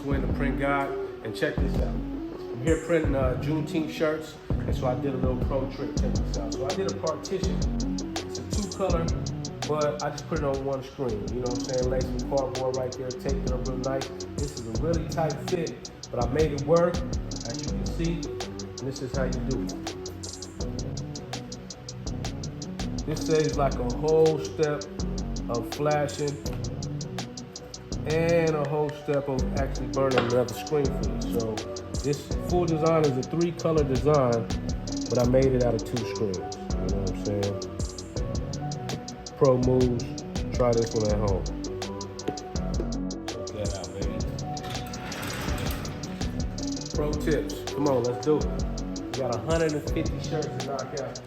Swin Da Print God, and check this out. I'm here printing Juneteenth shirts, and so I did a little pro trick. Check this out. So I did a partition. It's a 2-color, but I just put it on one screen. You know what I'm saying? Laid some cardboard right there, taped it up real nice. This is a really tight fit, but I made it work, as you can see. And this is how you do it. This saves like a whole step of flashing and a whole step of actually burning another screen for you. So this full design is a 3-color design, but I made it out of 2 screens. You know what I'm saying? Pro moves. Try this one at home. Check that out, baby. Pro tips. Come on, let's do it. We got 150 shirts to knock out.